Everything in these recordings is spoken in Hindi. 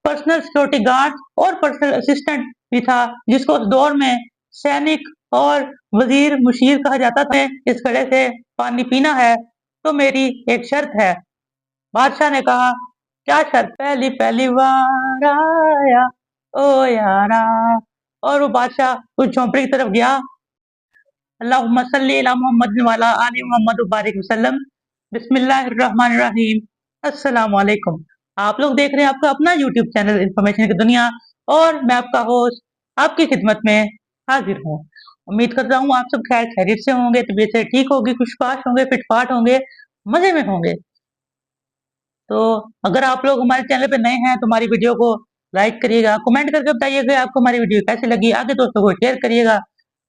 पर्सनल सिक्योरिटी गार्ड और पर्सनल असिस्टेंट भी था, जिसको उस दौर में सैनिक और वजीर मुशीर कहा जाता था। इस घड़े से पानी पीना है तो मेरी एक शर्त है। बादशाह ने कहा, क्या शर्त? पहली पहली बार आया ओ यारा। और वो बादशाह उस झोंपड़ी की तरफ गया। अल्लाहुम्मा सल्ली अला मुहम्मद वाला आलि मुहम्मद बारिक वसल्लम। बिस्मिल्लाहिर्रहमानिर्रहीम। अस्सलाम वालेकुम। आप लोग देख रहे हैं आपका अपना यूट्यूब चैनल इन्फॉर्मेशन की दुनिया, और मैं आपका होस्ट आपकी खिदमत में हाजिर हूँ। उम्मीद करता हूँ आप सब खैर खैरियत से होंगे, तबीयत से ठीक होगी, खुशपाश होंगे, फिटफाट होंगे, मजे में होंगे। तो अगर आप लोग हमारे चैनल पे नए हैं तो हमारी वीडियो को लाइक करिएगा, कमेंट करके बताइएगा आपको हमारी वीडियो कैसी लगी, आगे दोस्तों को शेयर करिएगा,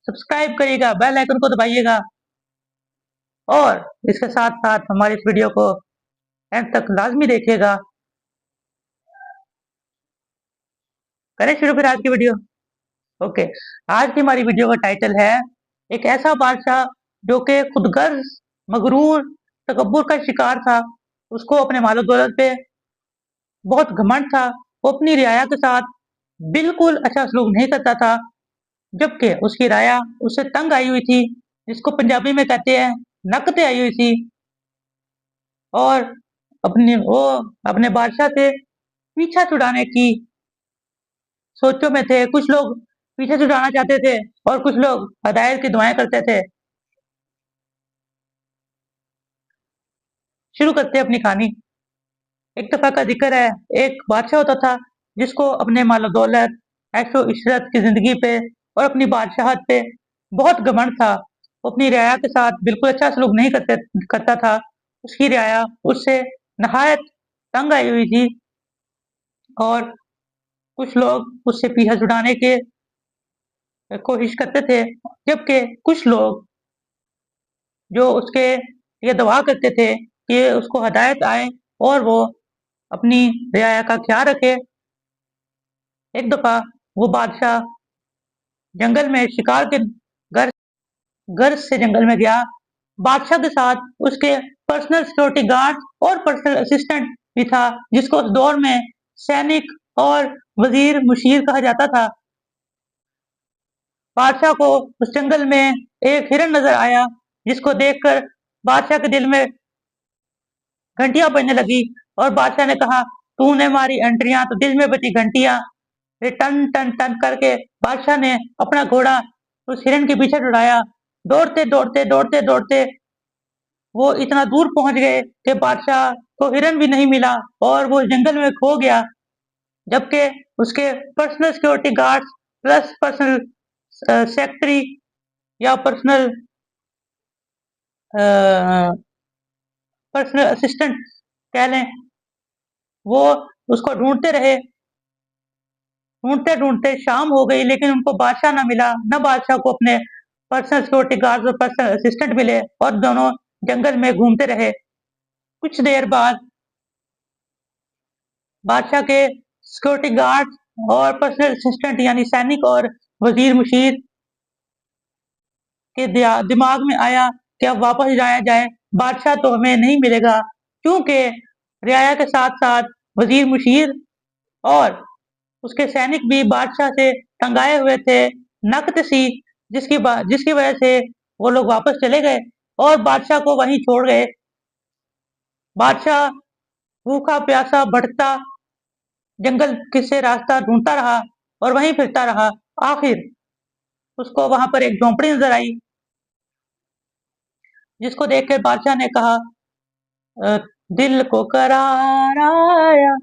सब्सक्राइब करिएगा, बेल आइकन को दबाइएगा, और इसके साथ साथ हमारी इस वीडियो को एंड तक लाजमी देखिएगा। करें शुरू फिर आज की वीडियो। ओके, आज की हमारी वीडियो का टाइटल है, एक ऐसा बादशाह जो कि खुदगर्ज, मगरूर, तकब्बुर का शिकार था। उसको अपने मालो दौलत पे बहुत घमंड था। वो अपनी रियाया के साथ बिल्कुल अच्छा सलूक नहीं करता था, जबकि उसकी राया उससे तंग आई हुई थी, जिसको पंजाबी में कहते हैं नकते आई हुई थी। और वो अपने बादशाह से पीछा छुड़ाने की सोचों में थे। कुछ लोग पीछे छुड़ाना चाहते थे और कुछ लोग हदायत की दुआएं करते थे। शुरू करते हैं अपनी कहानी। एक दफा का जिक्र है, एक बादशाह होता था जिसको अपने मालो दौलत, ऐशो इशरत की जिंदगी पे और अपनी बादशाहत पे बहुत घमंड था। वो अपनी रियाया के साथ बिल्कुल अच्छा सलूक नहीं करता था। उसकी रियाया उससे नहायत तंग आई हुई थी, और कुछ लोग उससे पीछा छुड़ाने के कोशिश करते थे, जबकि कुछ लोग जो उसके ये दुआ करते थे कि उसको हदायत आए और वो अपनी रियाया का ख्याल रखे। एक दफा वो बादशाह जंगल में शिकार के गर्ज गर्ज से जंगल में गया। बादशाह के साथ उसके पर्सनल सिक्योरिटी गार्ड और पर्सनल असिस्टेंट भी था, जिसको उस दौर में सैनिक और वजीर मुशीर कहा जाता था। बादशाह को उस जंगल में एक हिरन नजर आया, जिसको देखकर बादशाह के दिल में घंटियां बजने लगी, और बादशाह ने कहा, तूने मारी अंटियां तो दिल में बची घंटियां। फिर टन टन टन करके बादशाह ने अपना घोड़ा उस हिरन के पीछे दौड़ाया। दौड़ते दौड़ते दौड़ते दौड़ते वो इतना दूर पहुंच गए कि बादशाह को हिरन भी नहीं मिला, और वो जंगल में खो गया। जबकि उसके personal security guards plus personal secretary या पर्सनल असिस्टेंट कह लें, वो उसको ढूंढते रहे। ढूंढते ढूंढते शाम हो गई, लेकिन उनको बादशाह ना मिला, न बादशाह को अपने पर्सनल सिक्योरिटी गार्ड और पर्सनल असिस्टेंट मिले, और दोनों जंगल में घूमते रहे। कुछ देर बाद बादशाह के सिक्योरिटी गार्ड और पर्सनल असिस्टेंट यानी सैनिक और वजीर मुशीर के दिमाग में आया कि अब वापस जाया जाए, बादशाह तो हमें नहीं मिलेगा, क्योंकि रियाया के साथ साथ वजीर मुशीर और उसके सैनिक भी बादशाह से तंगाए हुए थे, नकद सी, जिसकी वजह से वो लोग वापस चले गए और बादशाह को वहीं छोड़ गए। बादशाह भूखा प्यासा भटकता जंगल से रास्ता ढूंढता रहा और वहीं फिरता रहा। आखिर उसको वहां पर एक झोंपड़ी नजर आई, जिसको देखकर बादशाह ने कहा, "अ, दिल को करार आया,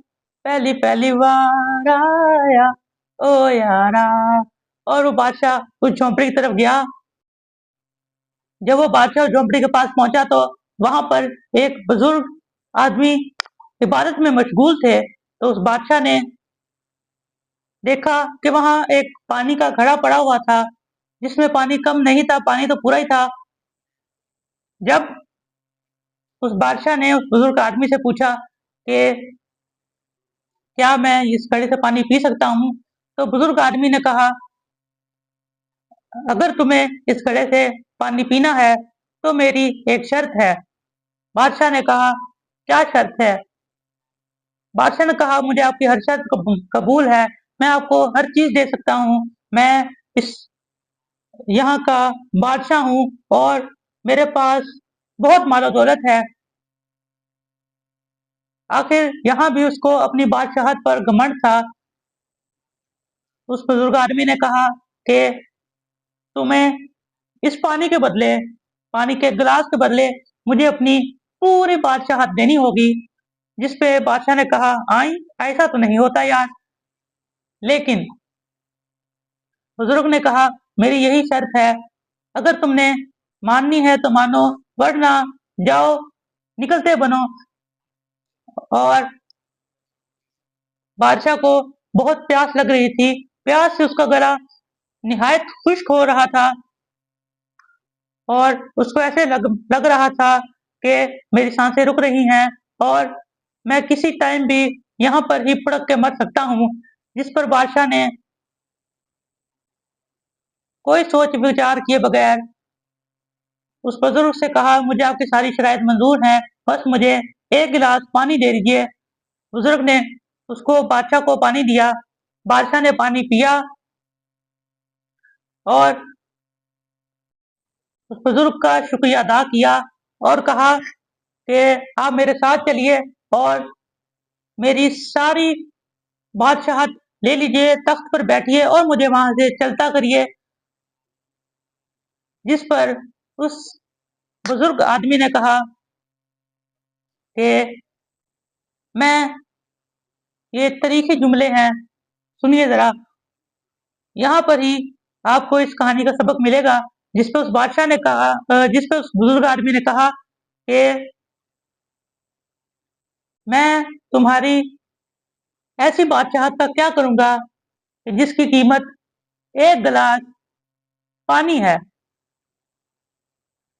पहली पहली बार आया ओ यारा।" और वो बादशाह उस झोंपड़ी की तरफ गया। जब वो बादशाह झोंपड़ी के पास पहुंचा तो वहां पर एक बुजुर्ग आदमी इबादत में मशगूल थे। तो उस बादशाह ने देखा कि वहां एक पानी का घड़ा पड़ा हुआ था, जिसमें पानी कम नहीं था, पानी तो पूरा ही था। जब उस बादशाह ने उस बुजुर्ग आदमी से पूछा कि क्या मैं इस घड़े से पानी पी सकता हूँ, तो बुजुर्ग आदमी ने कहा, अगर तुम्हें इस घड़े से पानी पीना है तो मेरी एक शर्त है। बादशाह ने कहा, क्या शर्त है? बादशाह ने कहा, मुझे आपकी हर शर्त कबूल है, मैं आपको हर चीज दे सकता हूँ, मैं इस यहाँ का बादशाह हूँ और मेरे पास बहुत मालो दौलत है। आखिर यहाँ भी उसको अपनी बादशाहत पर घमंड था। उस बुजुर्ग आदमी ने कहा कि तुम्हें इस पानी के गिलास के बदले मुझे अपनी पूरी बादशाहत देनी होगी। जिस पे बादशाह ने कहा, आई ऐसा तो नहीं होता यार। लेकिन बुजुर्ग ने कहा, मेरी यही शर्त है, अगर तुमने माननी है तो मानो, वरना जाओ, निकलते बनो। और बादशाह को बहुत प्यास लग रही थी, प्यास से उसका गला निहायत खुश्क हो रहा था और उसको ऐसे लग रहा था कि मेरी सांसें रुक रही हैं और मैं किसी टाइम भी यहाँ पर ही पड़क के मर सकता हूँ। जिस पर बादशाह ने कोई सोच विचार किए बगैर उस बुजुर्ग से कहा, मुझे आपकी सारी शराइत मंजूर हैं, बस मुझे एक गिलास पानी दे दीजिए। बुजुर्ग ने उसको बादशाह को पानी दिया। बादशाह ने पानी पिया और उस बुजुर्ग का शुक्रिया अदा किया और कहा कि आप मेरे साथ चलिए और मेरी सारी बादशाहत ले लीजिए, तख्त पर बैठिए और मुझे वहां से चलता करिए। जिस पर उस बुजुर्ग आदमी ने कहा कि मैं ये तरीके जुमले हैं, सुनिए जरा, यहाँ पर ही आपको इस कहानी का सबक मिलेगा। जिस पे उस बादशाह ने कहा जिस पे उस बुजुर्ग आदमी ने कहा कि मैं तुम्हारी ऐसी बादशाहत का क्या करूंगा जिसकी कीमत एक गिलास पानी है।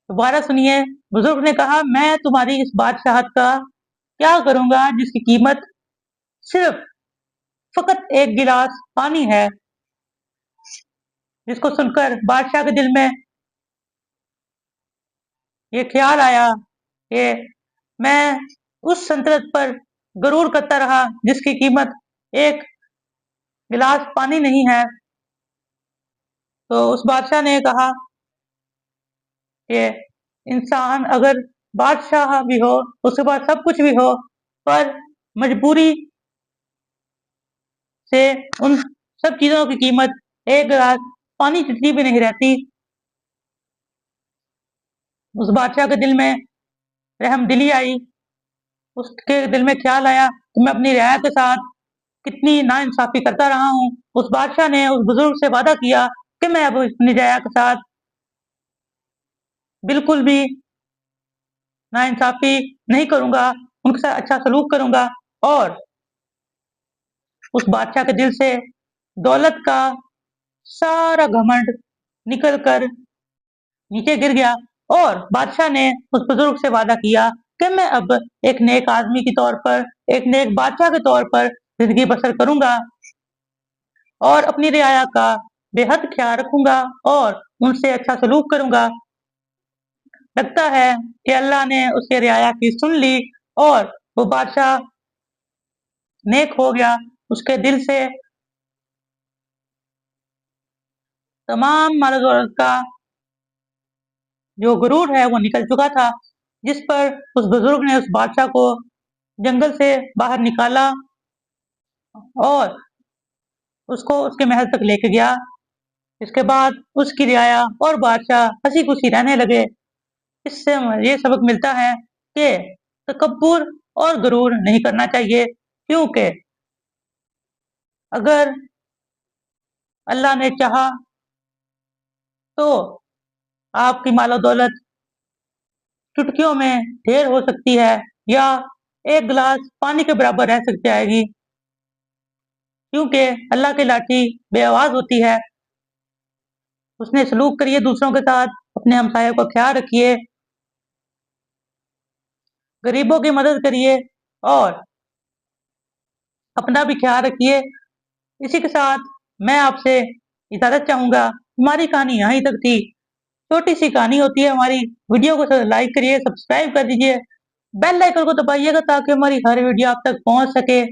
दोबारा सुनिए, बुजुर्ग ने कहा, मैं तुम्हारी इस बादशाहत का क्या करूंगा जिसकी कीमत सिर्फ फकत एक गिलास पानी है। जिसको सुनकर बादशाह के दिल में ये ख्याल आया कि मैं उस सल्तनत पर गरूर करता रहा जिसकी कीमत एक गिलास पानी नहीं है। तो उस बादशाह ने कहा कि इंसान अगर बादशाह भी हो, उसके पास सब कुछ भी हो, पर मजबूरी से उन सब चीजों की कीमत एक गिलास पानी जितनी भी नहीं रहती। उस बादशाह के दिल में रहमदिली आई। उसके दिल में ख्याल आया कि मैं अपनी रियाया के साथ कितनी नाइंसाफी करता रहा हूँ। उस बादशाह ने उस बुजुर्ग से वादा किया कि मैं अब अपनी रियाया के साथ बिल्कुल भी नाइंसाफी नहीं करूंगा, उनके साथ अच्छा सलूक करूंगा। और उस बादशाह के दिल से दौलत का सारा घमंड निकल कर नीचे गिर गया और बादशाह ने उस बुजुर्ग से वादा किया कि मैं अब एक नेक आदमी के तौर पर, एक नेक बादशाह के तौर पर जिंदगी बसर करूंगा और अपनी रियाया का बेहद ख्याल रखूंगा और उनसे अच्छा सलूक करूंगा। लगता है कि अल्लाह ने उसके रियाया की सुन ली और वो बादशाह नेक हो गया। उसके दिल से तमाम माल दौलत का जो गुरूर है वो निकल चुका था। जिस पर उस बुजुर्ग ने उस बादशाह को जंगल से बाहर निकाला और उसको उसके महल तक लेके गया। इसके बाद उसकी रियाया और बादशाह हंसी खुशी रहने लगे। इससे हमें ये सबक मिलता है कि तकब्बुर और गुरूर नहीं करना चाहिए, क्योंकि अगर अल्लाह ने चाहा तो आपकी मालो दौलत चुटकियों में ढेर हो सकती है या एक गिलास पानी के बराबर रह सकती आएगी, क्योंकि अल्लाह की लाठी बेआवाज होती है। उसने सलूक करिए दूसरों के साथ, अपने हमसायों का ख्याल रखिए, गरीबों की मदद करिए और अपना भी ख्याल रखिए। इसी के साथ मैं आपसे इजाजत चाहूंगा। हमारी कहानी यहीं तक थी। छोटी सी कहानी होती है हमारी। वीडियो को लाइक करिए, सब्सक्राइब कर दीजिए। बेल आइकन को दबाइएगा ताकि हमारी हर वीडियो आप तक पहुंच सके।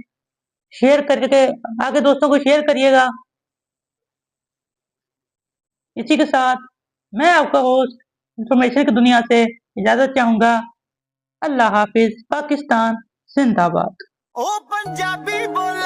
शेयर करके आगे दोस्तों को शेयर करिएगा। इसी के साथ मैं आपका होस्ट इंफॉर्मेशन की दुनिया से इजाजत चाहूंगा। अल्लाह हाफिज। पाकिस्तान जिंदाबाद। ओ पंजाबी बोल